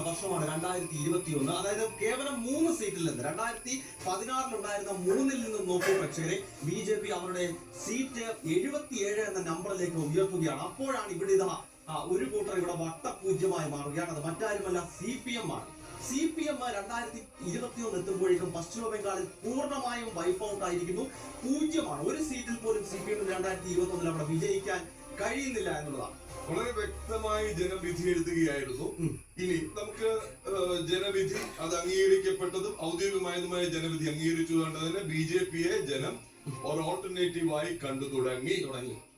വർഷമാണ് 2021. അതായത് കേവലം 3 സീറ്റിൽ നിന്ന് 2016 ഉണ്ടായിരുന്ന 3-ൽ നിന്നും നോക്കൂ പ്രേക്ഷകരെ, BJP അവരുടെ സീറ്റ് 77 എന്ന നമ്പറിലേക്ക് ഉയർത്തുകയാണ്. അപ്പോഴാണ് ഇവിടെ ഒരു കൂട്ടർ ഇവിടെ വട്ടപൂജ്യമായി മാറുകയാണ്. അത് മറ്റാരുമല്ല, CPM ആണ്. CPM 2021 എത്തുമ്പോഴേക്കും പശ്ചിമ ബംഗാളിൽ പൂർണ്ണമായും വൈപ്പ് ഔട്ട് ആയിരിക്കുന്നു. 0-ആണ്. ഒരു സീറ്റിൽ പോലും CPM 2021 അവിടെ വിജയിക്കാൻ കഴിയുന്നില്ല എന്നുള്ളതാണ്. വളരെ വ്യക്തമായി ജനവിധി എഴുതുകയായിരുന്നു. ഇനി നമുക്ക് ജനവിധി അത് അംഗീകരിക്കപ്പെട്ടതും ഔദ്യോഗികമായതുമായ ജനവിധി അംഗീകരിച്ചുകൊണ്ട് തന്നെ BJPയെ ജനം ഒരു ഓൾട്ടർനേറ്റീവായി കണ്ടു തുടങ്ങി.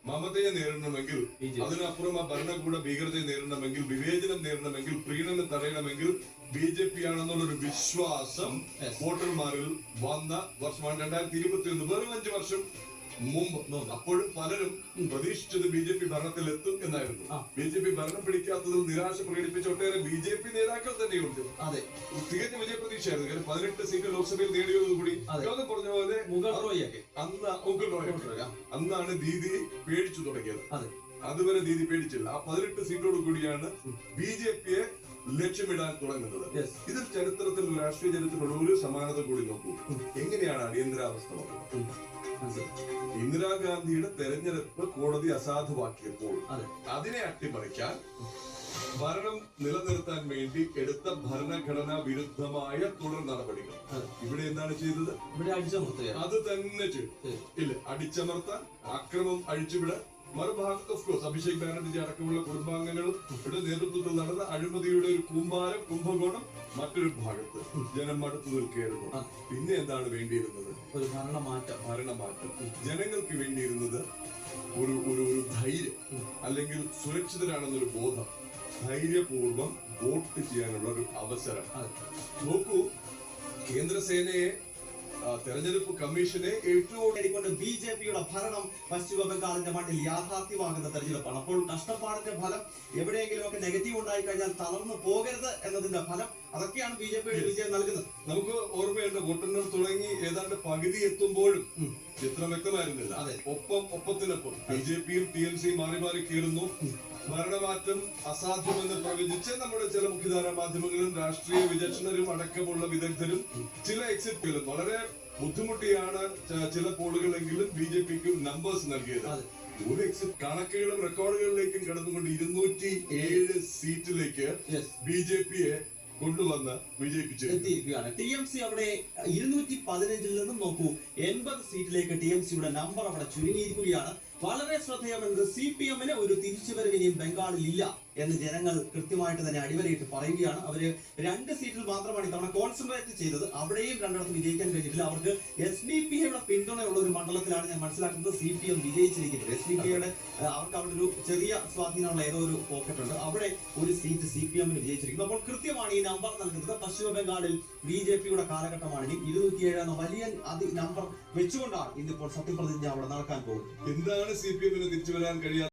മമതയെ നേരിടണമെങ്കിൽ, അതിനപ്പുറം ആ ഭരണകൂട ഭീകരതയെ നേരിടണമെങ്കിൽ, വിവേചനം നേരിടണമെങ്കിൽ, പ്രീണനം തടയണമെങ്കിൽ BJP ആണെന്നുള്ളൊരു വിശ്വാസം വോട്ടർമാരിൽ വന്ന വർഷമാണ് 2021. വെറും 5 വർഷം മുമ്പ്. അപ്പോഴും പലരും പ്രതീക്ഷിച്ചത് BJP ഭരണത്തിൽ എത്തും എന്നായിരുന്നു. BJP ഭരണം പിടിക്കാത്തതിൽ നിരാശ പ്രകടിപ്പിച്ച ഒട്ടേറെ BJP നേതാക്കൾ തന്നെയുണ്ട്. അതെ, തികഞ്ഞ വിജയപ്രതീക്ഷയായിരുന്നു. കാരണം 18 സീറ്റ് ലോക്സഭയിൽ നേടിയതോടുകൂടി യോഗം പറഞ്ഞ പോലെ അന്നാണ് ദീദി പേടിച്ചു തുടങ്ങിയത്. അതുവരെ ദീദി പേടിച്ചില്ല. ആ 18 സീറ്റോട് കൂടിയാണ് BJPയെ ലക്ഷ്യമിടാൻ തുടങ്ങുന്നത്. ഇതിൽ ചരിത്രത്തിൽ, രാഷ്ട്രീയ ചരിത്രത്തിലുള്ള ഒരു സമാനത കൂടി നോക്കൂ. എങ്ങനെയാണ് അടിയന്തരാവസ്ഥ വന്നത്? ഇന്ദിരാഗാന്ധിയുടെ തെരഞ്ഞെടുപ്പ് കോടതി അസാധുവാക്കിയപ്പോൾ അതിനെ അട്ടിമറിക്കാൻ ഭരണം നിലനിർത്താൻ വേണ്ടി എടുത്ത ഭരണഘടനാ വിരുദ്ധമായ തുടർ നടപടികൾ ഇവിടെ എന്താണ് ചെയ്തത്? അത് തന്നെ ചെയ്തു. ഇല്ല, അടിച്ചമർത്താൻ, അക്രമം അഴിച്ചുവിടാൻ. മറുഭാഗത്ത് ഓഫ് കോഴ്സ് അഭിഷേക് ബാനർജി അടക്കമുള്ള കുടുംബാംഗങ്ങളും നേതൃത്വത്തിൽ നടന്ന അഴിമതിയുടെ ഒരു കൂമ്പാരം, കുംഭകോണം മറ്റൊരു ഭാഗത്ത് ജനം മടുത്തു നിൽക്കുകയായിരുന്നു. പിന്നെ എന്താണ് വേണ്ടിയിരുന്നത്? ഒരു ഭരണമാറ്റം. ജനങ്ങൾക്ക് വേണ്ടിയിരുന്നത് ഒരു ഒരു ധൈര്യം, അല്ലെങ്കിൽ സുരക്ഷിതരാണെന്നൊരു ബോധം, ധൈര്യപൂർവം വോട്ട് ചെയ്യാനുള്ള ഒരു അവസരം. നോക്കൂ, കേന്ദ്രസേനയെ, തെരഞ്ഞെടുപ്പ് കമ്മീഷനെ ഏറ്റവും BJPയുടെ ഭരണം പശ്ചിമ ബംഗാളിന്റെ മണ്ണിൽ യാഥാർത്ഥ്യമാകുന്ന തെരഞ്ഞെടുപ്പാണ്. അപ്പോൾ കഷ്ടപ്പാടിന്റെ ഫലം, എവിടെയെങ്കിലുമൊക്കെ നെഗറ്റീവ് ഉണ്ടായി കഴിഞ്ഞാൽ തളർന്നു പോകരുത് എന്നതിന്റെ ഫലം, അതൊക്കെയാണ് BJPയുടെ വിജയം നൽകുന്നത്. നമുക്ക് ഓർമ്മയുണ്ട്, വോട്ടെണ്ണൽ തുടങ്ങി ഏതാണ്ട് പകുതി എത്തുമ്പോഴും ചിത്രം വ്യക്തമായിരുന്നില്ല. ഒപ്പത്തിനൊപ്പം BJPയും TMCയും മാറി മാറി കീറുന്നു. ഭരണമാറ്റം അസാധ്യമെന്ന് പ്രവചിച്ച് നമ്മുടെ ചില മുഖ്യധാരാ മാധ്യമങ്ങളും രാഷ്ട്രീയ വിചക്ഷണരും അടക്കമുള്ള വിദഗ്ധരും ചില എക്സിറ്റുകളും വളരെ ബുദ്ധിമുട്ടിയാണ് ചില പോളുകളെങ്കിലും BJPക്കും നമ്പേഴ്സ് നൽകിയത്. ഒരു എക്സിറ്റ് കണക്കുകളും റെക്കോർഡുകളിലേക്കും കടന്നുകൊണ്ട് 207 സീറ്റിലേക്ക് BJPയെ കൊണ്ടുവന്ന് വിജയിപ്പിച്ചിരിക്കുകയാണ്. TMC അവിടെ 215 നിന്നും നോക്കൂ 80 സീറ്റിലേക്ക് TMCയുടെ നമ്പർ അവിടെ ചുരുങ്ങിയിരിക്കുകയാണ്. വളരെ ശ്രദ്ധേയമെന്നത് CPMന് ഒരു തിരിച്ചുവരവ് ഇനിയും ബംഗാളിൽ ഇല്ല എന്ന് ജനങ്ങൾ കൃത്യമായിട്ട് തന്നെ അടിവരയിട്ട് പറയുകയാണ്. അവര് 2 സീറ്റിൽ മാത്രമാണ് ഇത്തവണ കോൺസെൻട്രേറ്റ് ചെയ്തത്. അവിടെയും 2 വിജയിക്കാൻ കഴിഞ്ഞിട്ടില്ല. അവർക്ക് SDPയുടെ പിന്തുണയുള്ള ഒരു മണ്ഡലത്തിലാണ് ഞാൻ മനസ്സിലാക്കുന്നത് CPM വിജയിച്ചിരിക്കുന്നത്. SDPയുടെ അവർക്ക് അവിടെ ഒരു ചെറിയ സ്വാധീനമുള്ള ഏതോ ഒരു പോക്കറ്റ് ഉണ്ട്. അവിടെ ഒരു സീറ്റ് CPMന് വിജയിച്ചിരിക്കുന്നു. അപ്പോൾ കൃത്യമാണ് ഈ നമ്പർ നൽകുന്നത്. പശ്ചിമ ബംഗാളിൽ BJPയുടെ കാലഘട്ടമാണ്. 207 എന്ന വലിയ നമ്പർ വെച്ചുകൊണ്ടാണ് ഇന്നിപ്പോൾ സത്യപ്രതിജ്ഞ അവിടെ നടക്കാൻ പോകുന്നത്. എന്താണ് CPMന് തിരിച്ചു വരാൻ കഴിയാത്ത